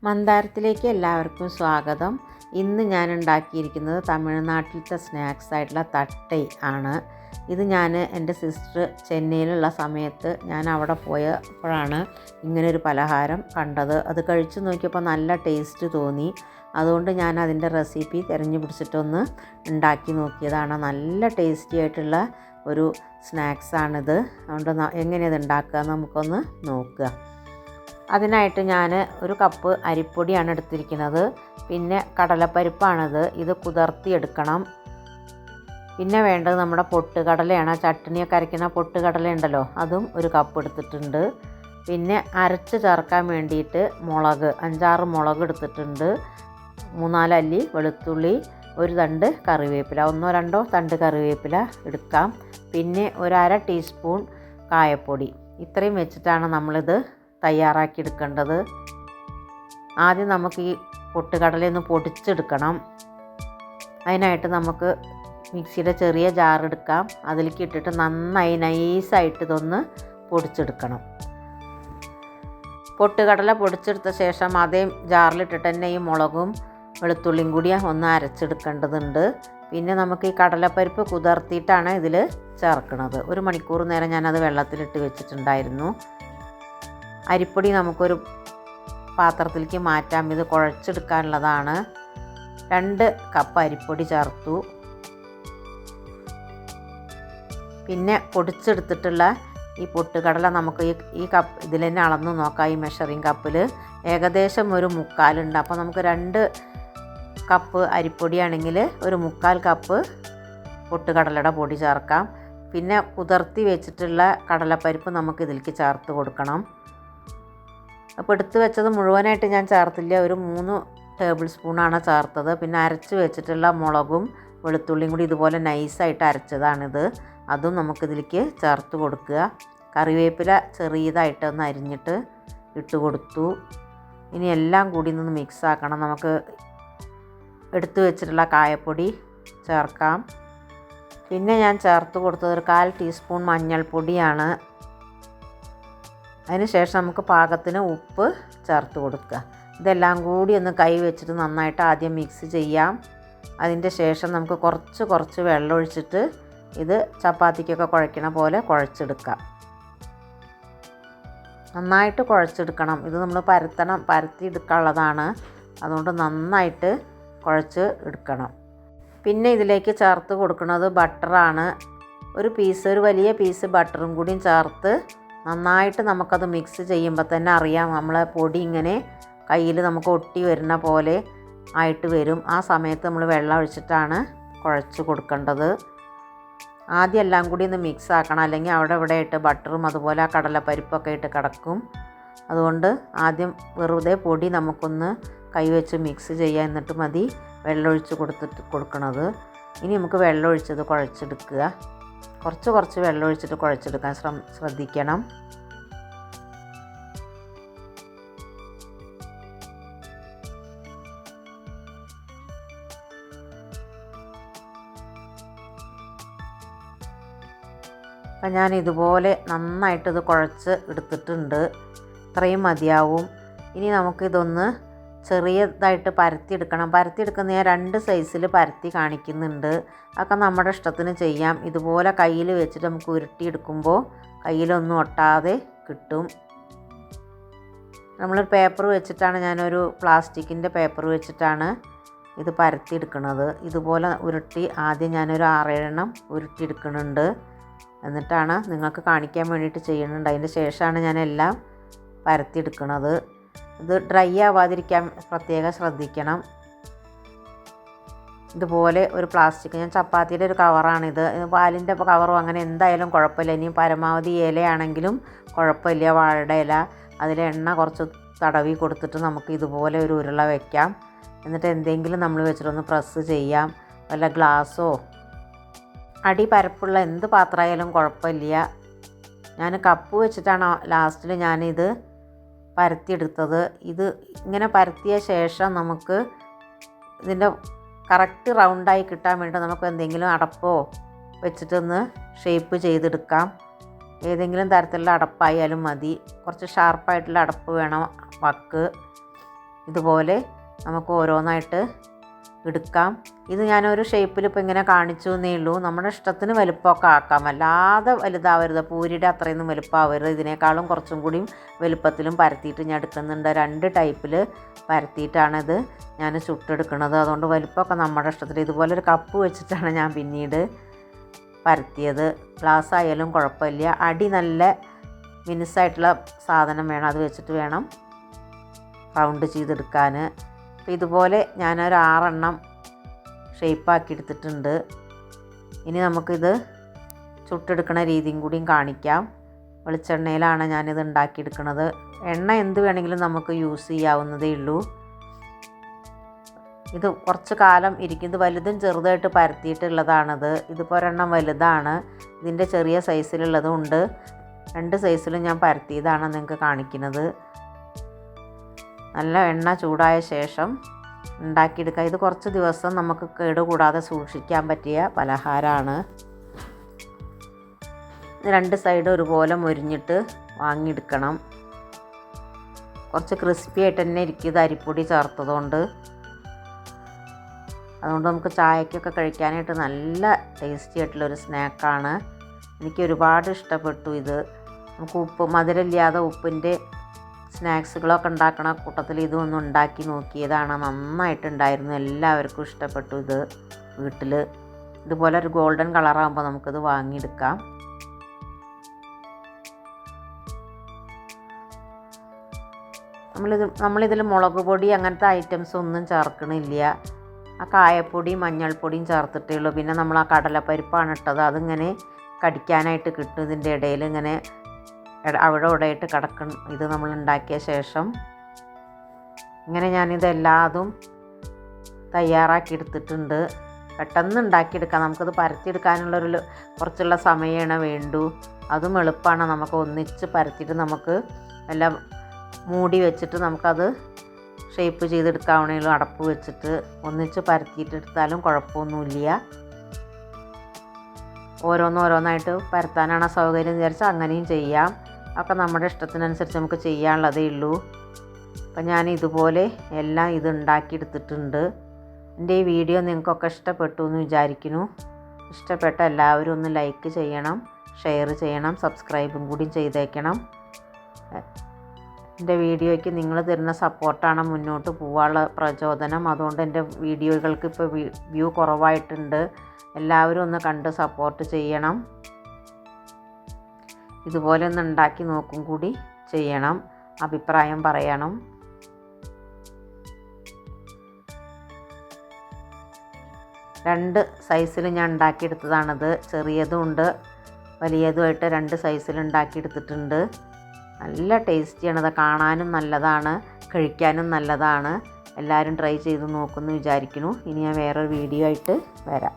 മന്ദാരത്തിലേക്ക് എല്ലാവർക്കും സ്വാഗതം. ഇന്ന് ഞാൻ ഉണ്ടാക്കിയിരിക്കുന്നത് തമിഴ്നാട്ടിലത്തെ സ്നാക്സ് ആയിട്ടുള്ള തട്ടൈ ആണ്. ഇത് ഞാൻ എൻ്റെ സിസ്റ്റർ ചെന്നൈയിലുള്ള സമയത്ത് ഞാൻ അവിടെ പോയപ്പോഴാണ് ഇങ്ങനൊരു പലഹാരം കണ്ടത്. അത് കഴിച്ചു നോക്കിയപ്പോൾ നല്ല ടേസ്റ്റ് തോന്നി. അതുകൊണ്ട് ഞാൻ അതിൻ്റെ റെസിപ്പി തിരഞ്ഞു പിടിച്ചിട്ടൊന്ന് ഉണ്ടാക്കി നോക്കിയതാണ്. നല്ല ടേസ്റ്റി ആയിട്ടുള്ള ഒരു സ്നാക്സാണിത്. അതുകൊണ്ട് എങ്ങനെയത് ഉണ്ടാക്കുക നമുക്കൊന്ന് നോക്കുക. അതിനായിട്ട് ഞാൻ ഒരു കപ്പ് അരിപ്പൊടിയാണ് എടുത്തിരിക്കുന്നത്. പിന്നെ കടലപ്പരിപ്പാണിത്. ഇത് കുതിർത്തിയെടുക്കണം. പിന്നെ വേണ്ടത് നമ്മുടെ പൊട്ടുകടലയാണ്. ചട്നിയൊക്കെ അരയ്ക്കുന്ന പൊട്ടുകടല ഉണ്ടല്ലോ, അതും ഒരു കപ്പ് എടുത്തിട്ടുണ്ട്. പിന്നെ അരച്ച് ചേർക്കാൻ വേണ്ടിയിട്ട് മുളക് 5-6 മുളക് എടുത്തിട്ടുണ്ട്. 3-4 അല്ലി വെളുത്തുള്ളി, ഒരു തണ്ട് കറിവേപ്പില, 1-2 തണ്ട് കറിവേപ്പില എടുക്കാം. പിന്നെ ഒരു 1/2 ടീസ്പൂൺ കായപ്പൊടി. ഇത്രയും വെച്ചിട്ടാണ് നമ്മളിത് തയ്യാറാക്കി എടുക്കേണ്ടത്. ആദ്യം നമുക്ക് ഈ പൊട്ടുകടലയൊന്ന് പൊടിച്ചെടുക്കണം. അതിനായിട്ട് നമുക്ക് മിക്സിയുടെ ചെറിയ ജാർ എടുക്കാം. അതിലേക്ക് ഇട്ടിട്ട് നന്നായി നൈസായിട്ട് ഇതൊന്ന് പൊടിച്ചെടുക്കണം. പൊട്ടുകടല പൊടിച്ചെടുത്ത ശേഷം അതേ ജാറിലിട്ടിട്ട് തന്നെ ഈ മുളകും വെളുത്തുള്ളിയും കൂടി ഒന്ന് അരച്ചെടുക്കേണ്ടതുണ്ട്. പിന്നെ നമുക്ക് ഈ കടലപ്പരിപ്പ് കുതിർത്തിയിട്ടാണ് ഇതിൽ ചേർക്കുന്നത്. 1 മണിക്കൂർ നേരം ഞാനത് വെള്ളത്തിലിട്ട് വെച്ചിട്ടുണ്ടായിരുന്നു. അരിപ്പൊടി നമുക്കൊരു പാത്രത്തിലേക്ക് മാറ്റാം. ഇത് കുഴച്ചെടുക്കാനുള്ളതാണ്. 2 കപ്പ് അരിപ്പൊടി ചേർത്തു. പിന്നെ പൊടിച്ചെടുത്തിട്ടുള്ള ഈ പൊട്ടുകടല നമുക്ക് ഈ കപ്പ് ഇതിൽ തന്നെ അളന്ന് നോക്കാം. ഈ മെഷറിങ് കപ്പിൽ ഏകദേശം ഒരു 1/4 ഉണ്ട്. അപ്പോൾ നമുക്ക് 2 കപ്പ് അരിപ്പൊടിയാണെങ്കിൽ ഒരു 1/4 കപ്പ് പൊട്ടുകടലയുടെ പൊടി ചേർക്കാം. പിന്നെ കുതിർത്തി വെച്ചിട്ടുള്ള കടലപ്പരിപ്പ് നമുക്ക് ഇതിലേക്ക് ചേർത്ത് കൊടുക്കണം. അപ്പോൾ എടുത്ത് വെച്ചത് മുഴുവനായിട്ട് ഞാൻ ചേർത്തില്ല, ഒരു 3 ടേബിൾ സ്പൂണാണ് ചേർത്തത്. പിന്നെ അരച്ച് വെച്ചിട്ടുള്ള മുളകും വെളുത്തുള്ളിയും കൂടി ഇതുപോലെ നൈസായിട്ട് അരച്ചതാണിത്. അതും നമുക്കിതിലേക്ക് ചേർത്ത് കൊടുക്കുക. കറിവേപ്പില ചെറിയതായിട്ടൊന്ന് അരിഞ്ഞിട്ട് ഇട്ട് കൊടുത്തു. ഇനി എല്ലാം കൂടി ഒന്ന് മിക്സ് ആക്കണം. നമുക്ക് എടുത്തു വെച്ചിട്ടുള്ള കായപ്പൊടി ചേർക്കാം. പിന്നെ ഞാൻ ചേർത്ത് കൊടുത്തത് ഒരു 1/4 ടീസ്പൂൺ മഞ്ഞൾപ്പൊടിയാണ്. അതിന് ശേഷം നമുക്ക് പാകത്തിന് ഉപ്പ് ചേർത്ത് കൊടുക്കുക. ഇതെല്ലാം കൂടി ഒന്ന് കൈ വെച്ചിട്ട് നന്നായിട്ട് ആദ്യം മിക്സ് ചെയ്യാം. അതിൻ്റെ ശേഷം നമുക്ക് കുറച്ച് വെള്ളം ഒഴിച്ചിട്ട് ഇത് ചപ്പാത്തിക്കൊക്കെ കുഴക്കണ പോലെ കുഴച്ചെടുക്കാം. നന്നായിട്ട് കുഴച്ചെടുക്കണം. ഇത് നമ്മൾ പരത്തിയെടുക്കാനുള്ളതാണ്. അതുകൊണ്ട് നന്നായിട്ട് കുഴച്ച് എടുക്കണം. പിന്നെ ഇതിലേക്ക് ചേർത്ത് കൊടുക്കുന്നത് ബട്ടറാണ്. ഒരു വലിയ പീസ് ബട്ടറും കൂടിയും ചേർത്ത് നന്നായിട്ട് നമുക്കത് മിക്സ് ചെയ്യുമ്പോൾ തന്നെ അറിയാം, നമ്മളെ പൊടി ഇങ്ങനെ കയ്യിൽ നമുക്ക് ഒട്ടി വരുന്ന പോലെ ആയിട്ട് വരും. ആ സമയത്ത് നമ്മൾ വെള്ളം ഒഴിച്ചിട്ടാണ് കുഴച്ച് കൊടുക്കേണ്ടത്. ആദ്യം എല്ലാം കൂടി ഒന്ന് മിക്സ് ആക്കണം, അല്ലെങ്കിൽ അവിടെ ഇവിടെ ആയിട്ട് ബട്ടറും അതുപോലെ ആ കടലപ്പരിപ്പൊക്കെ ഇട്ട് കിടക്കും. അതുകൊണ്ട് ആദ്യം വെറുതെ പൊടി നമുക്കൊന്ന് കൈവച്ച് മിക്സ് ചെയ്യുക. എന്നിട്ട് മതി വെള്ളമൊഴിച്ച് കൊടുക്കണത്. ഇനി നമുക്ക് വെള്ളമൊഴിച്ചത് കുഴച്ചെടുക്കുക. കുറച്ച് വെള്ളം ഒഴിച്ചിട്ട് കുഴച്ചെടുക്കാൻ ശ്രദ്ധിക്കണം. അപ്പം ഞാൻ ഇതുപോലെ നന്നായിട്ടിത് കുഴച്ച് എടുത്തിട്ടുണ്ട്. ഇത്രയും മതിയാവും. ഇനി നമുക്കിതൊന്ന് ചെറിയതായിട്ട് പരത്തിയെടുക്കണം. പരത്തിയെടുക്കുന്ന ഞാൻ 2 സൈസിൽ പരത്തി കാണിക്കുന്നുണ്ട്. അതൊക്കെ നമ്മുടെ ഇഷ്ടത്തിന് ചെയ്യാം. ഇതുപോലെ കയ്യിൽ വെച്ചിട്ട് നമുക്ക് ഉരുട്ടിയെടുക്കുമ്പോൾ കയ്യിലൊന്നും ഒട്ടാതെ കിട്ടും. നമ്മൾ പേപ്പർ വെച്ചിട്ടാണ്, ഞാനൊരു പ്ലാസ്റ്റിക്കിൻ്റെ പേപ്പർ വെച്ചിട്ടാണ് ഇത് പരത്തിയെടുക്കുന്നത്. ഇതുപോലെ ഉരുട്ടി ആദ്യം ഞാനൊരു 6-7 ഉരുട്ടിയെടുക്കുന്നുണ്ട്. എന്നിട്ടാണ് നിങ്ങൾക്ക് കാണിക്കാൻ വേണ്ടിയിട്ട് ചെയ്യുന്നുണ്ട്. അതിൻ്റെ ശേഷമാണ് ഞാനെല്ലാം പരത്തിയെടുക്കുന്നത്. ഇത് ഡ്രൈ ആവാതിരിക്കാൻ പ്രത്യേകം ശ്രദ്ധിക്കണം. ഇതുപോലെ ഒരു പ്ലാസ്റ്റിക്, ഞാൻ ചപ്പാത്തിയുടെ ഒരു കവറാണിത്. പാലിൻ്റെ കവറോ അങ്ങനെ എന്തായാലും കുഴപ്പമില്ല. ഇനി പരമാവധി ഇലയാണെങ്കിലും കുഴപ്പമില്ല, വാഴയുടെ ഇല. അതിൽ എണ്ണ കുറച്ച് തടവി കൊടുത്തിട്ട് നമുക്ക് ഇതുപോലെ ഒരു ഉരുള വയ്ക്കാം. എന്നിട്ട് എന്തെങ്കിലും നമ്മൾ വെച്ചിട്ടൊന്ന് പ്രസ് ചെയ്യാം. വല്ല ഗ്ലാസ്സോ അടി പരപ്പുള്ള എന്ത് പാത്രമായാലും കുഴപ്പമില്ല. ഞാൻ കപ്പ് വെച്ചിട്ടാണ് ലാസ്റ്റിൽ ഞാനിത് പരത്തിയെടുത്തത്. ഇത് ഇങ്ങനെ പരത്തിയ ശേഷം നമുക്ക് ഇതിൻ്റെ കറക്റ്റ് റൗണ്ടായി കിട്ടാൻ വേണ്ടി നമുക്ക് എന്തെങ്കിലും അടപ്പോ വെച്ചിട്ടൊന്ന് ഷേപ്പ് ചെയ്തെടുക്കാം. ഏതെങ്കിലും തരത്തിലുള്ള അടപ്പായാലും മതി. കുറച്ച് ഷാർപ്പായിട്ടുള്ള അടപ്പ് വേണം വക്ക്. ഇതുപോലെ നമുക്ക് ഓരോന്നായിട്ട് എടുക്കാം. ഇത് ഞാനൊരു ഷേപ്പിൽ ഇപ്പോൾ ഇങ്ങനെ കാണിച്ചു എന്നേ ഉള്ളൂ. നമ്മുടെ ഇഷ്ടത്തിന് വലുപ്പമൊക്കെ ആക്കാം, അല്ലാതെ വലുതാവരുത്, പൂരിയുടെ അത്രയൊന്നും വലുപ്പമാവരുത്. ഇതിനേക്കാളും കുറച്ചും കൂടിയും വലുപ്പത്തിലും പരത്തിയിട്ട് ഞാൻ എടുക്കുന്നുണ്ട്. 2 ടൈപ്പിൽ പരത്തിയിട്ടാണിത് ഞാൻ ചുട്ടെടുക്കുന്നത്. അതുകൊണ്ട് വലുപ്പമൊക്കെ നമ്മുടെ ഇഷ്ടത്തിൽ. ഇതുപോലെ ഒരു കപ്പ് വെച്ചിട്ടാണ് ഞാൻ പിന്നീട് പരത്തിയത്. ഗ്ലാസ് ആയാലും കുഴപ്പമില്ല. അടി നല്ല മിനുസായിട്ടുള്ള സാധനം വേണം, അത് വെച്ചിട്ട് വേണം റൗണ്ട് ചെയ്തെടുക്കാൻ. അപ്പോൾ ഇതുപോലെ ഞാനൊരു 6 എണ്ണം ഷേപ്പാക്കി എടുത്തിട്ടുണ്ട്. ഇനി നമുക്കിത് ചുട്ടെടുക്കുന്ന രീതിയും കൂടിയും കാണിക്കാം. വെളിച്ചെണ്ണയിലാണ് ഞാനിത് ഉണ്ടാക്കിയെടുക്കുന്നത്. എണ്ണ എന്ത് വേണമെങ്കിലും നമുക്ക് യൂസ് ചെയ്യാവുന്നതേ ഉള്ളൂ. ഇത് കുറച്ച് കാലം ഇരിക്കും. ഇത് വലുതും ചെറുതായിട്ട് പരത്തിയിട്ടുള്ളതാണിത്. ഇതിപ്പോൾ ഒരെണ്ണം വലുതാണ്, ഇതിൻ്റെ ചെറിയ സൈസിലുള്ളതും ഉണ്ട്. 2 സൈസിലും ഞാൻ പരത്തിയതാണ് നിങ്ങൾക്ക് കാണിക്കുന്നത്. നല്ല എണ്ണ ചൂടായ ശേഷം ഉണ്ടാക്കിയെടുക്കുക. ഇത് കുറച്ച് ദിവസം നമുക്ക് കേടുകൂടാതെ സൂക്ഷിക്കാൻ പറ്റിയ പലഹാരമാണ്. 2 സൈഡ് ഒരുപോലെ മൊരിഞ്ഞിട്ട് വാങ്ങിയെടുക്കണം. കുറച്ച് ക്രിസ്പി ആയിട്ട് തന്നെ ഇരിക്കും, ഇത് അരിപ്പൊടി ചേർത്തതുകൊണ്ട്. അതുകൊണ്ട് നമുക്ക് ചായക്കൊക്കെ കഴിക്കാനായിട്ട് നല്ല ടേസ്റ്റി ആയിട്ടുള്ളൊരു സ്നാക്കാണ്. എനിക്ക് ഒരുപാട് ഇഷ്ടപ്പെട്ടു ഇത്. നമുക്ക് മധുരമില്ലാതെ ഉപ്പിൻ്റെ സ്നാക്സുകളൊക്കെ ഉണ്ടാക്കണ കൂട്ടത്തിൽ ഇതൊന്ന് ഉണ്ടാക്കി നോക്കിയതാണ്. നന്നായിട്ടുണ്ടായിരുന്നു, എല്ലാവർക്കും ഇഷ്ടപ്പെട്ടു ഇത്. വീട്ടിൽ ഇതുപോലെ ഒരു ഗോൾഡൻ കളറാകുമ്പോൾ നമുക്കിത് വാങ്ങിയെടുക്കാം. നമ്മളിതിൽ മുളക് പൊടി അങ്ങനത്തെ ഐറ്റംസ് ഒന്നും ചേർക്കണില്ല. ആ കായപ്പൊടി മഞ്ഞൾപ്പൊടിയും ചേർത്തിട്ടേ ഉള്ളൂ. പിന്നെ നമ്മൾ ആ കടലപ്പരിപ്പാണ് ഇട്ടത്, അതിങ്ങനെ കടിക്കാനായിട്ട് കിട്ടും. ഇതിൻ്റെ ഇടയിൽ ഇങ്ങനെ അവിടെ ഇവിടെയായിട്ട് കിടക്കണം. ഇത് നമ്മൾ ഉണ്ടാക്കിയ ശേഷം ഇങ്ങനെ ഞാനിതെല്ലാതും തയ്യാറാക്കി എടുത്തിട്ടുണ്ട്. പെട്ടെന്ന് ഉണ്ടാക്കിയെടുക്കാം. നമുക്കത് പരത്തിയെടുക്കാനുള്ളൊരു കുറച്ചുള്ള സമയമാണ് വേണ്ടൂ. അതും എളുപ്പമാണ്. നമുക്ക് ഒന്നിച്ച് പരത്തിയിട്ട് നമുക്ക് എല്ലാം മൂടി വെച്ചിട്ട് നമുക്കത് ഷേപ്പ് ചെയ്തെടുക്കാവുന്നേലും അടപ്പ് വെച്ചിട്ട് ഒന്നിച്ച് പരത്തിയിട്ടെടുത്താലും കുഴപ്പമൊന്നുമില്ല. ഓരോന്നായിട്ട് പരത്താനാണ് സൗകര്യം വിചാരിച്ചാൽ അങ്ങനെയും ചെയ്യാം. ഒക്കെ നമ്മുടെ ഇഷ്ടത്തിനനുസരിച്ച് നമുക്ക് ചെയ്യാനുള്ളതേ ഉള്ളൂ. അപ്പം ഞാൻ ഇതുപോലെ എല്ലാം ഇത് ഉണ്ടാക്കിയെടുത്തിട്ടുണ്ട്. എൻ്റെ ഈ വീഡിയോ നിങ്ങൾക്കൊക്കെ ഇഷ്ടപ്പെട്ടു എന്ന് വിചാരിക്കുന്നു. ഇഷ്ടപ്പെട്ട എല്ലാവരും ഒന്ന് ലൈക്ക് ചെയ്യണം, ഷെയർ ചെയ്യണം, സബ്സ്ക്രൈബും കൂടി ചെയ്തേക്കണം. എൻ്റെ വീഡിയോയ്ക്ക് നിങ്ങൾ തരുന്ന സപ്പോർട്ടാണ് മുന്നോട്ട് പോകാനുള്ള പ്രചോദനം. അതുകൊണ്ട് എൻ്റെ വീഡിയോകൾക്ക് ഇപ്പോൾ വ്യൂ കുറവായിട്ടുണ്ട്. എല്ലാവരും ഒന്ന് കണ്ട് സപ്പോർട്ട് ചെയ്യണം. ഇതുപോലെ ഒന്ന് ഉണ്ടാക്കി നോക്കും കൂടി ചെയ്യണം, അഭിപ്രായം പറയണം. രണ്ട് സൈസിൽ ഞാൻ ഉണ്ടാക്കിയെടുത്തതാണിത്. ചെറിയതും ഉണ്ട് വലിയതുമായിട്ട് 2 സൈസിൽ ഉണ്ടാക്കിയെടുത്തിട്ടുണ്ട്. നല്ല ടേസ്റ്റിയാണത്. കാണാനും നല്ലതാണ്, കഴിക്കാനും നല്ലതാണ്. എല്ലാവരും ട്രൈ ചെയ്ത് നോക്കുമെന്ന് വിചാരിക്കുന്നു. ഇനി ഞാൻ വേറൊരു വീഡിയോ ആയിട്ട് വരാം.